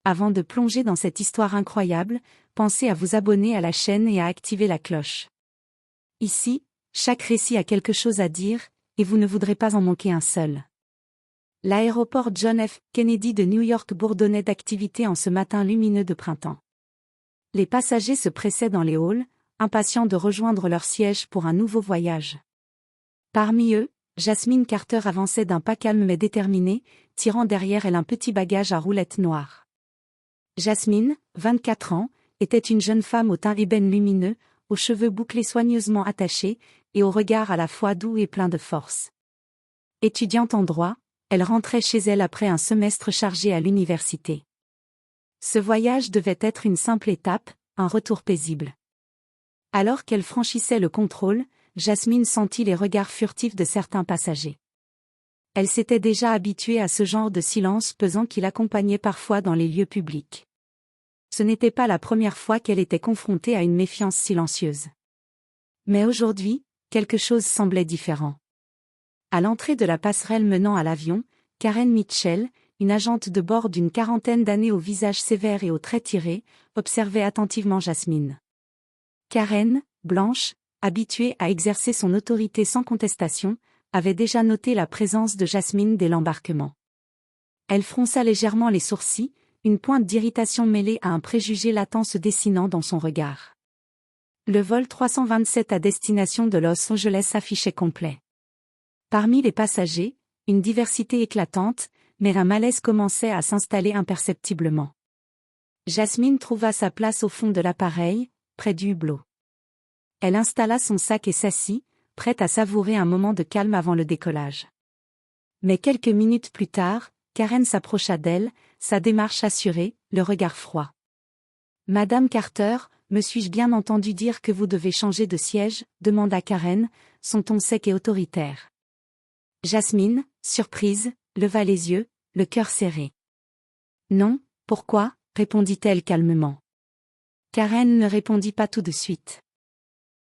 Avant de plonger dans cette histoire incroyable, pensez à vous abonner à la chaîne et à activer la cloche. Ici, chaque récit a quelque chose à dire, et vous ne voudrez pas en manquer un seul. L'aéroport John F. Kennedy de New York bourdonnait d'activité en ce matin lumineux de printemps. Les passagers se pressaient dans les halls, impatients de rejoindre leur siège pour un nouveau voyage. Parmi eux, Jasmine Carter avançait d'un pas calme mais déterminé, tirant derrière elle un petit bagage à roulettes noires. Jasmine, 24 ans, était une jeune femme au teint ébène lumineux, aux cheveux bouclés soigneusement attachés, et au regard à la fois doux et plein de force. Étudiante en droit, elle rentrait chez elle après un semestre chargé à l'université. Ce voyage devait être une simple étape, un retour paisible. Alors qu'elle franchissait le contrôle, Jasmine sentit les regards furtifs de certains passagers. Elle s'était déjà habituée à ce genre de silence pesant qui l'accompagnait parfois dans les lieux publics. Ce n'était pas la première fois qu'elle était confrontée à une méfiance silencieuse. Mais aujourd'hui, quelque chose semblait différent. À l'entrée de la passerelle menant à l'avion, Karen Mitchell, une agente de bord d'une quarantaine d'années au visage sévère et aux traits tirés, observait attentivement Jasmine. Karen, blanche, habituée à exercer son autorité sans contestation, avait déjà noté la présence de Jasmine dès l'embarquement. Elle fronça légèrement les sourcils, une pointe d'irritation mêlée à un préjugé latent se dessinant dans son regard. Le vol 327 à destination de Los Angeles s'affichait complet. Parmi les passagers, une diversité éclatante, mais un malaise commençait à s'installer imperceptiblement. Jasmine trouva sa place au fond de l'appareil, près du hublot. Elle installa son sac et s'assit, prête à savourer un moment de calme avant le décollage. Mais quelques minutes plus tard, Karen s'approcha d'elle, sa démarche assurée, le regard froid. « Madame Carter, me suis-je bien entendu dire que vous devez changer de siège ?» demanda Karen, son ton sec et autoritaire. Jasmine, surprise, leva les yeux, le cœur serré. « Non, pourquoi ?» répondit-elle calmement. Karen ne répondit pas tout de suite.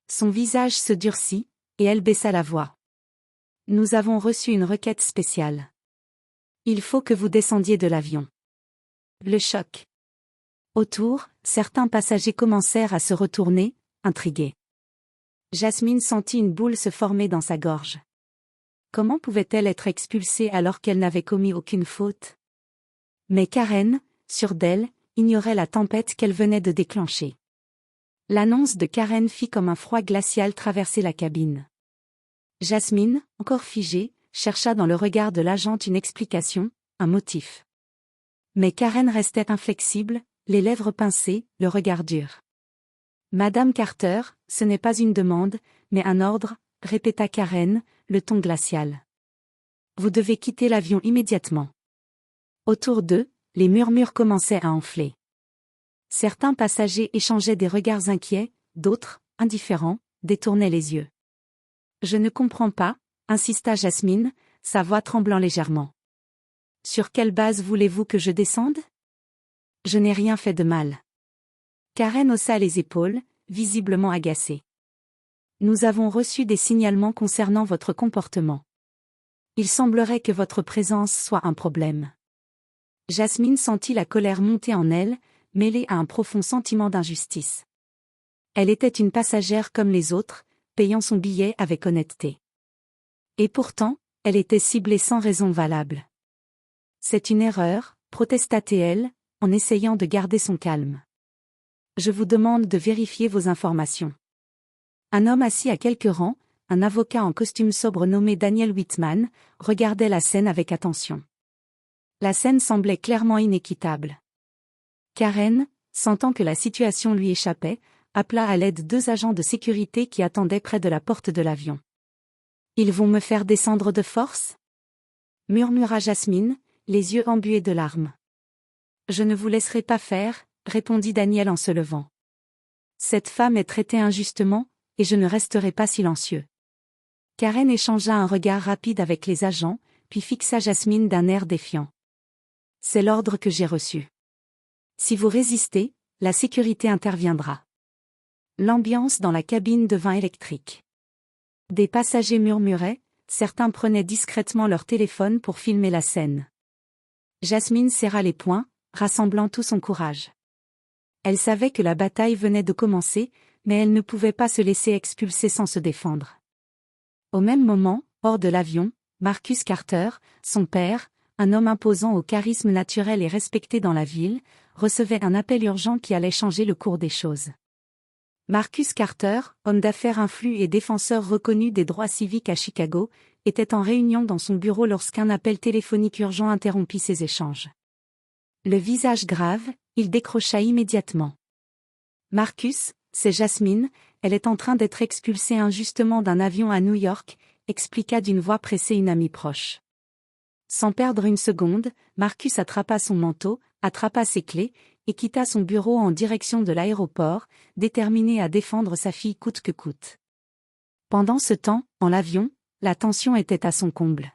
Son visage se durcit, et elle baissa la voix. « Nous avons reçu une requête spéciale. Il faut que vous descendiez de l'avion. » Le choc. Autour, certains passagers commencèrent à se retourner, intrigués. Jasmine sentit une boule se former dans sa gorge. Comment pouvait-elle être expulsée alors qu'elle n'avait commis aucune faute? Mais Karen, sûre d'elle, ignorait la tempête qu'elle venait de déclencher. L'annonce de Karen fit comme un froid glacial traverser la cabine. Jasmine, encore figée, chercha dans le regard de l'agente une explication, un motif. Mais Karen restait inflexible, les lèvres pincées, le regard dur. « Madame Carter, ce n'est pas une demande, mais un ordre, » répéta Karen, le ton glacial. « Vous devez quitter l'avion immédiatement. » Autour d'eux, les murmures commençaient à enfler. Certains passagers échangeaient des regards inquiets, d'autres, indifférents, détournaient les yeux. « Je ne comprends pas, » insista Jasmine, sa voix tremblant légèrement. « Sur quelle base voulez-vous que je descende ? Je n'ai rien fait de mal. » Karen haussa les épaules, visiblement agacée. « Nous avons reçu des signalements concernant votre comportement. Il semblerait que votre présence soit un problème. » Jasmine sentit la colère monter en elle, mêlée à un profond sentiment d'injustice. Elle était une passagère comme les autres, payant son billet avec honnêteté. Et pourtant, elle était ciblée sans raison valable. « C'est une erreur, » protesta-t-elle, en essayant de garder son calme. « Je vous demande de vérifier vos informations. » Un homme assis à quelques rangs, un avocat en costume sobre nommé Daniel Whitman, regardait la scène avec attention. La scène semblait clairement inéquitable. Karen, sentant que la situation lui échappait, appela à l'aide 2 agents de sécurité qui attendaient près de la porte de l'avion. « Ils vont me faire descendre de force ?» murmura Jasmine, les yeux embués de larmes. « Je ne vous laisserai pas faire, » répondit Daniel en se levant. « Cette femme est traitée injustement, et je ne resterai pas silencieux. » Karen échangea un regard rapide avec les agents, puis fixa Jasmine d'un air défiant. « C'est l'ordre que j'ai reçu. Si vous résistez, la sécurité interviendra. » L'ambiance dans la cabine devint électrique. Des passagers murmuraient, certains prenaient discrètement leur téléphone pour filmer la scène. Jasmine serra les poings, rassemblant tout son courage. Elle savait que la bataille venait de commencer, mais elle ne pouvait pas se laisser expulser sans se défendre. Au même moment, hors de l'avion, Marcus Carter, son père, un homme imposant au charisme naturel et respecté dans la ville, recevait un appel urgent qui allait changer le cours des choses. Marcus Carter, homme d'affaires influent et défenseur reconnu des droits civiques à Chicago, était en réunion dans son bureau lorsqu'un appel téléphonique urgent interrompit ses échanges. Le visage grave, il décrocha immédiatement. « Marcus, c'est Jasmine, elle est en train d'être expulsée injustement d'un avion à New York », expliqua d'une voix pressée une amie proche. Sans perdre une seconde, Marcus attrapa son manteau, attrapa ses clés, et quitta son bureau en direction de l'aéroport, déterminé à défendre sa fille coûte que coûte. Pendant ce temps, en l'avion, la tension était à son comble.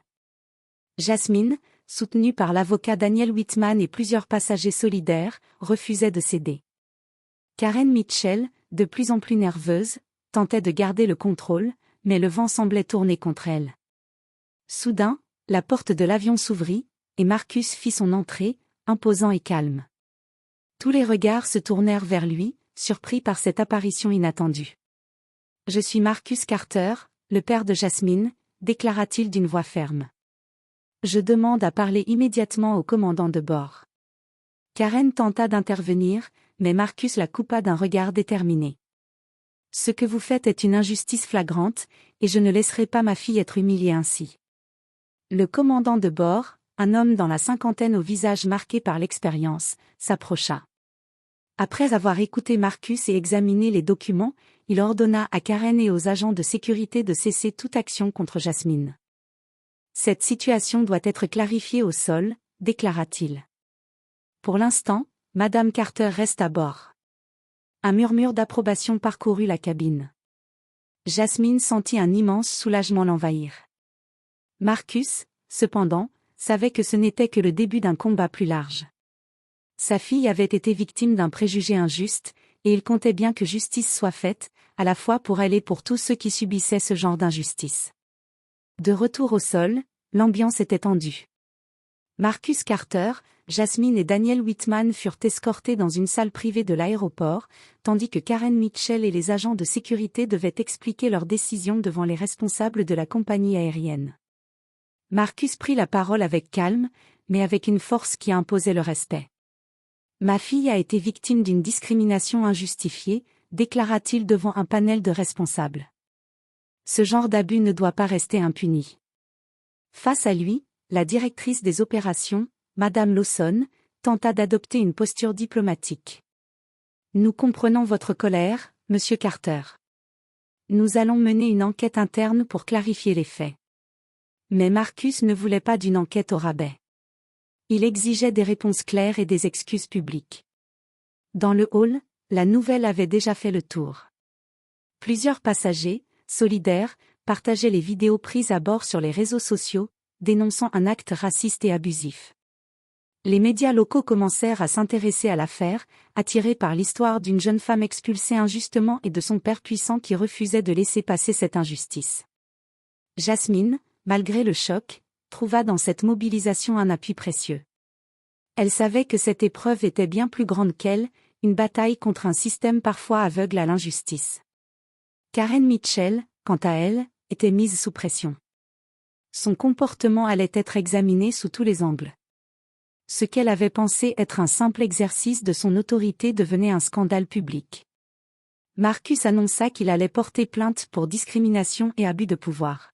Jasmine, soutenue par l'avocat Daniel Whitman et plusieurs passagers solidaires, refusait de céder. Karen Mitchell, de plus en plus nerveuse, tentait de garder le contrôle, mais le vent semblait tourner contre elle. Soudain, la porte de l'avion s'ouvrit, et Marcus fit son entrée, imposant et calme. Tous les regards se tournèrent vers lui, surpris par cette apparition inattendue. « Je suis Marcus Carter, le père de Jasmine », déclara-t-il d'une voix ferme. « Je demande à parler immédiatement au commandant de bord. » Karen tenta d'intervenir, mais Marcus la coupa d'un regard déterminé. « Ce que vous faites est une injustice flagrante, et je ne laisserai pas ma fille être humiliée ainsi. » Le commandant de bord, un homme dans la cinquantaine au visage marqué par l'expérience, s'approcha. Après avoir écouté Marcus et examiné les documents, il ordonna à Karen et aux agents de sécurité de cesser toute action contre Jasmine. « Cette situation doit être clarifiée au sol », déclara-t-il. « Pour l'instant, Madame Carter reste à bord. » Un murmure d'approbation parcourut la cabine. Jasmine sentit un immense soulagement l'envahir. Marcus, cependant, savait que ce n'était que le début d'un combat plus large. Sa fille avait été victime d'un préjugé injuste, et il comptait bien que justice soit faite, à la fois pour elle et pour tous ceux qui subissaient ce genre d'injustice. De retour au sol, l'ambiance était tendue. Marcus Carter, Jasmine et Daniel Whitman furent escortés dans une salle privée de l'aéroport, tandis que Karen Mitchell et les agents de sécurité devaient expliquer leur décision devant les responsables de la compagnie aérienne. Marcus prit la parole avec calme, mais avec une force qui imposait le respect. « Ma fille a été victime d'une discrimination injustifiée », déclara-t-il devant un panel de responsables. Ce genre d'abus ne doit pas rester impuni. Face à lui, la directrice des opérations, Madame Lawson, tenta d'adopter une posture diplomatique. « Nous comprenons votre colère, Monsieur Carter. Nous allons mener une enquête interne pour clarifier les faits. » Mais Marcus ne voulait pas d'une enquête au rabais. Il exigeait des réponses claires et des excuses publiques. Dans le hall, la nouvelle avait déjà fait le tour. Plusieurs passagers, solidaires, partageaient les vidéos prises à bord sur les réseaux sociaux, dénonçant un acte raciste et abusif. Les médias locaux commencèrent à s'intéresser à l'affaire, attirés par l'histoire d'une jeune femme expulsée injustement et de son père puissant qui refusait de laisser passer cette injustice. Jasmine, malgré le choc, trouva dans cette mobilisation un appui précieux. Elle savait que cette épreuve était bien plus grande qu'elle, une bataille contre un système parfois aveugle à l'injustice. Karen Mitchell, quant à elle, était mise sous pression. Son comportement allait être examiné sous tous les angles. Ce qu'elle avait pensé être un simple exercice de son autorité devenait un scandale public. Marcus annonça qu'il allait porter plainte pour discrimination et abus de pouvoir.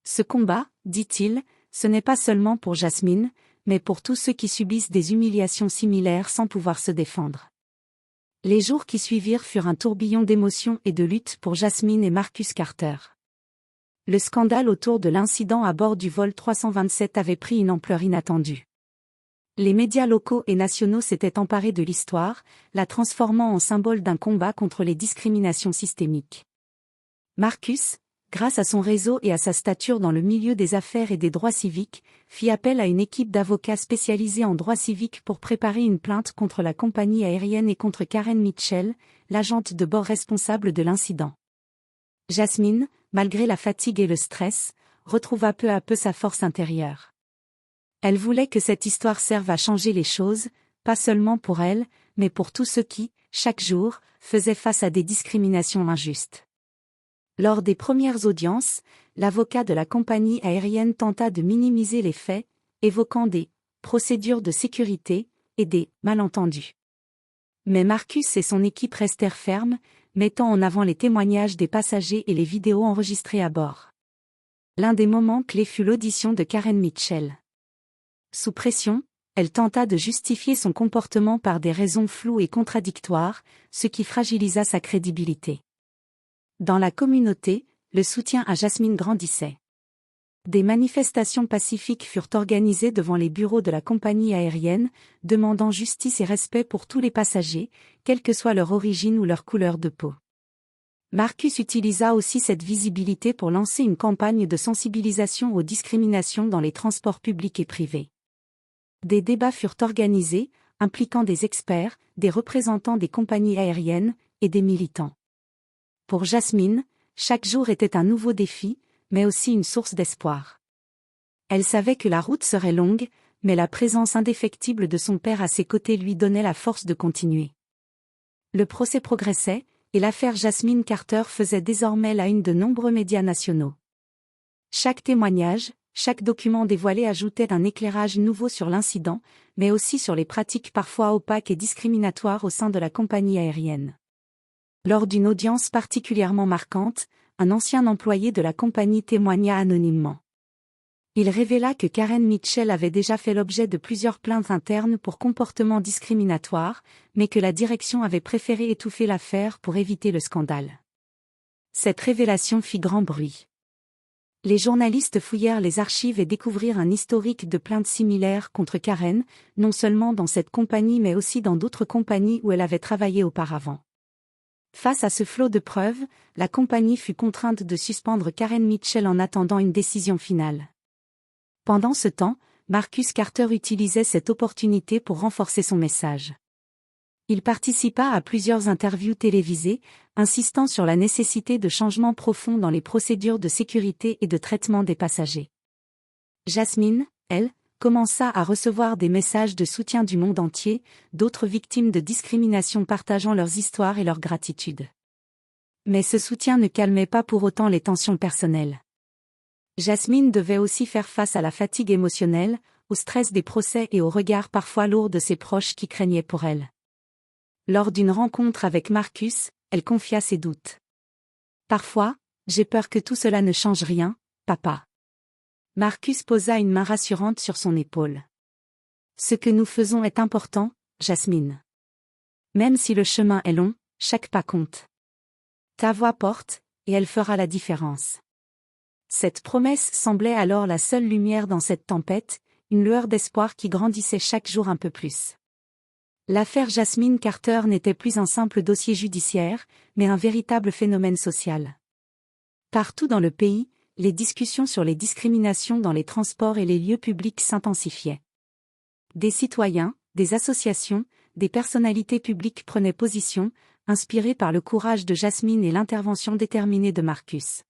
Ce combat, dit-il, ce n'est pas seulement pour Jasmine, mais pour tous ceux qui subissent des humiliations similaires sans pouvoir se défendre. Les jours qui suivirent furent un tourbillon d'émotions et de luttes pour Jasmine et Marcus Carter. Le scandale autour de l'incident à bord du vol 327 avait pris une ampleur inattendue. Les médias locaux et nationaux s'étaient emparés de l'histoire, la transformant en symbole d'un combat contre les discriminations systémiques. Marcus, grâce à son réseau et à sa stature dans le milieu des affaires et des droits civiques, fit appel à une équipe d'avocats spécialisés en droit civique pour préparer une plainte contre la compagnie aérienne et contre Karen Mitchell, l'agente de bord responsable de l'incident. Jasmine, malgré la fatigue et le stress, retrouva peu à peu sa force intérieure. Elle voulait que cette histoire serve à changer les choses, pas seulement pour elle, mais pour tous ceux qui, chaque jour, faisaient face à des discriminations injustes. Lors des premières audiences, l'avocat de la compagnie aérienne tenta de minimiser les faits, évoquant des procédures de sécurité et des malentendus. Mais Marcus et son équipe restèrent fermes, mettant en avant les témoignages des passagers et les vidéos enregistrées à bord. L'un des moments clés fut l'audition de Karen Mitchell. Sous pression, elle tenta de justifier son comportement par des raisons floues et contradictoires, ce qui fragilisa sa crédibilité. Dans la communauté, le soutien à Jasmine grandissait. Des manifestations pacifiques furent organisées devant les bureaux de la compagnie aérienne, demandant justice et respect pour tous les passagers, quelle que soit leur origine ou leur couleur de peau. Marcus utilisa aussi cette visibilité pour lancer une campagne de sensibilisation aux discriminations dans les transports publics et privés. Des débats furent organisés, impliquant des experts, des représentants des compagnies aériennes et des militants. Pour Jasmine, chaque jour était un nouveau défi, mais aussi une source d'espoir. Elle savait que la route serait longue, mais la présence indéfectible de son père à ses côtés lui donnait la force de continuer. Le procès progressait, et l'affaire Jasmine Carter faisait désormais la une de nombreux médias nationaux. Chaque témoignage, chaque document dévoilé ajoutait un éclairage nouveau sur l'incident, mais aussi sur les pratiques parfois opaques et discriminatoires au sein de la compagnie aérienne. Lors d'une audience particulièrement marquante, un ancien employé de la compagnie témoigna anonymement. Il révéla que Karen Mitchell avait déjà fait l'objet de plusieurs plaintes internes pour comportements discriminatoires, mais que la direction avait préféré étouffer l'affaire pour éviter le scandale. Cette révélation fit grand bruit. Les journalistes fouillèrent les archives et découvrirent un historique de plaintes similaires contre Karen, non seulement dans cette compagnie mais aussi dans d'autres compagnies où elle avait travaillé auparavant. Face à ce flot de preuves, la compagnie fut contrainte de suspendre Karen Mitchell en attendant une décision finale. Pendant ce temps, Marcus Carter utilisait cette opportunité pour renforcer son message. Il participa à plusieurs interviews télévisées, insistant sur la nécessité de changements profonds dans les procédures de sécurité et de traitement des passagers. Jasmine, elle, commença à recevoir des messages de soutien du monde entier, d'autres victimes de discrimination partageant leurs histoires et leur gratitude. Mais ce soutien ne calmait pas pour autant les tensions personnelles. Jasmine devait aussi faire face à la fatigue émotionnelle, au stress des procès et au regard parfois lourd de ses proches qui craignaient pour elle. Lors d'une rencontre avec Marcus, elle confia ses doutes. « Parfois, j'ai peur que tout cela ne change rien, papa. » Marcus posa une main rassurante sur son épaule. « Ce que nous faisons est important, Jasmine. Même si le chemin est long, chaque pas compte. Ta voix porte, et elle fera la différence. » Cette promesse semblait alors la seule lumière dans cette tempête, une lueur d'espoir qui grandissait chaque jour un peu plus. L'affaire Jasmine Carter n'était plus un simple dossier judiciaire, mais un véritable phénomène social. Partout dans le pays, les discussions sur les discriminations dans les transports et les lieux publics s'intensifiaient. Des citoyens, des associations, des personnalités publiques prenaient position, inspirés par le courage de Jasmine et l'intervention déterminée de Marcus.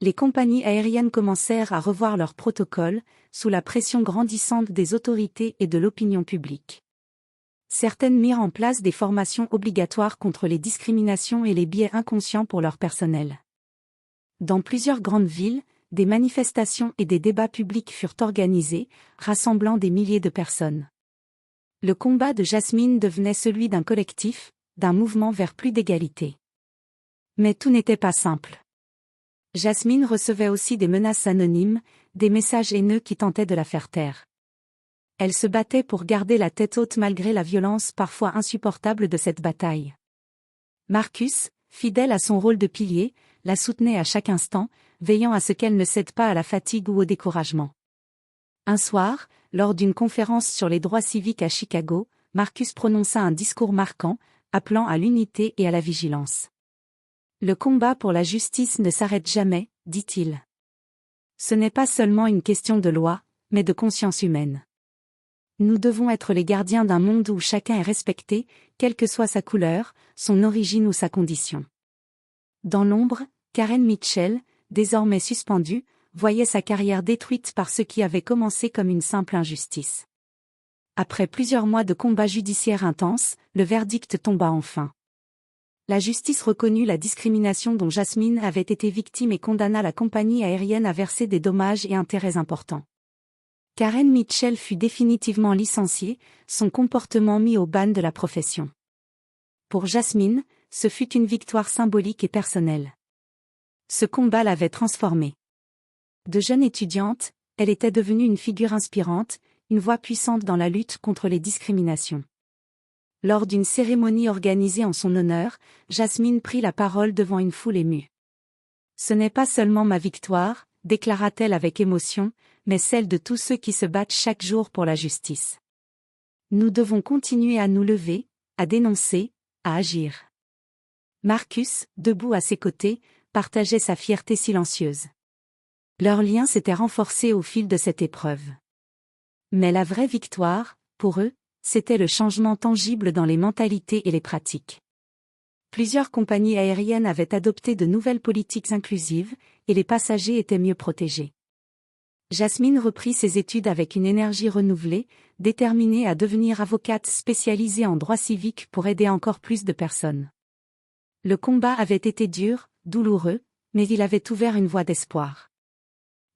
Les compagnies aériennes commencèrent à revoir leurs protocoles, sous la pression grandissante des autorités et de l'opinion publique. Certaines mirent en place des formations obligatoires contre les discriminations et les biais inconscients pour leur personnel. Dans plusieurs grandes villes, des manifestations et des débats publics furent organisés, rassemblant des milliers de personnes. Le combat de Jasmine devenait celui d'un collectif, d'un mouvement vers plus d'égalité. Mais tout n'était pas simple. Jasmine recevait aussi des menaces anonymes, des messages haineux qui tentaient de la faire taire. Elle se battait pour garder la tête haute malgré la violence parfois insupportable de cette bataille. Marcus, fidèle à son rôle de pilier, la soutenait à chaque instant, veillant à ce qu'elle ne cède pas à la fatigue ou au découragement. Un soir, lors d'une conférence sur les droits civiques à Chicago, Marcus prononça un discours marquant, appelant à l'unité et à la vigilance. Le combat pour la justice ne s'arrête jamais, dit-il. Ce n'est pas seulement une question de loi, mais de conscience humaine. Nous devons être les gardiens d'un monde où chacun est respecté, quelle que soit sa couleur, son origine ou sa condition. Dans l'ombre, Karen Mitchell, désormais suspendue, voyait sa carrière détruite par ce qui avait commencé comme une simple injustice. Après plusieurs mois de combats judiciaires intenses, le verdict tomba enfin. La justice reconnut la discrimination dont Jasmine avait été victime et condamna la compagnie aérienne à verser des dommages et intérêts importants. Karen Mitchell fut définitivement licenciée, son comportement mis au ban de la profession. Pour Jasmine, ce fut une victoire symbolique et personnelle. Ce combat l'avait transformée. De jeune étudiante, elle était devenue une figure inspirante, une voix puissante dans la lutte contre les discriminations. Lors d'une cérémonie organisée en son honneur, Jasmine prit la parole devant une foule émue. « Ce n'est pas seulement ma victoire », déclara-t-elle avec émotion, mais celle de tous ceux qui se battent chaque jour pour la justice. Nous devons continuer à nous lever, à dénoncer, à agir. Marcus, debout à ses côtés, partageait sa fierté silencieuse. Leur lien s'était renforcé au fil de cette épreuve. Mais la vraie victoire, pour eux, c'était le changement tangible dans les mentalités et les pratiques. Plusieurs compagnies aériennes avaient adopté de nouvelles politiques inclusives, et les passagers étaient mieux protégés. Jasmine reprit ses études avec une énergie renouvelée, déterminée à devenir avocate spécialisée en droit civique pour aider encore plus de personnes. Le combat avait été dur, douloureux, mais il avait ouvert une voie d'espoir.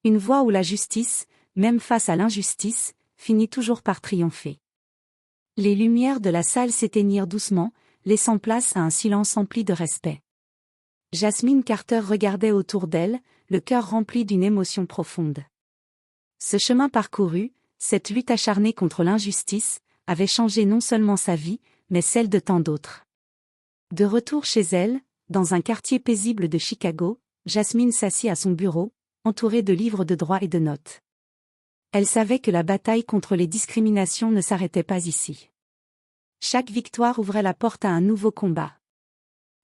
Une voie où la justice, même face à l'injustice, finit toujours par triompher. Les lumières de la salle s'éteignirent doucement, laissant place à un silence empli de respect. Jasmine Carter regardait autour d'elle, le cœur rempli d'une émotion profonde. Ce chemin parcouru, cette lutte acharnée contre l'injustice, avait changé non seulement sa vie, mais celle de tant d'autres. De retour chez elle, dans un quartier paisible de Chicago, Jasmine s'assit à son bureau, entourée de livres de droit et de notes. Elle savait que la bataille contre les discriminations ne s'arrêtait pas ici. Chaque victoire ouvrait la porte à un nouveau combat.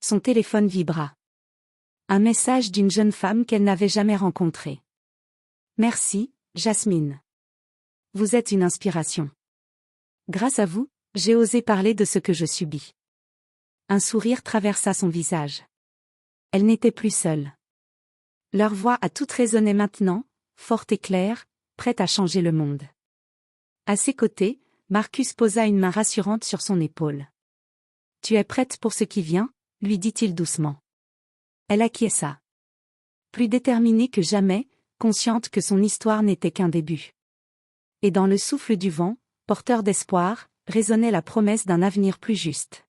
Son téléphone vibra. Un message d'une jeune femme qu'elle n'avait jamais rencontrée. « Merci, Jasmine. Vous êtes une inspiration. Grâce à vous, j'ai osé parler de ce que je subis. » Un sourire traversa son visage. Elle n'était plus seule. Leur voix à toutes résonnait maintenant, forte et claire, prête à changer le monde. À ses côtés, Marcus posa une main rassurante sur son épaule. « Tu es prête pour ce qui vient ?» lui dit-il doucement. Elle acquiesça. Plus déterminée que jamais, consciente que son histoire n'était qu'un début. Et dans le souffle du vent, porteur d'espoir, résonnait la promesse d'un avenir plus juste.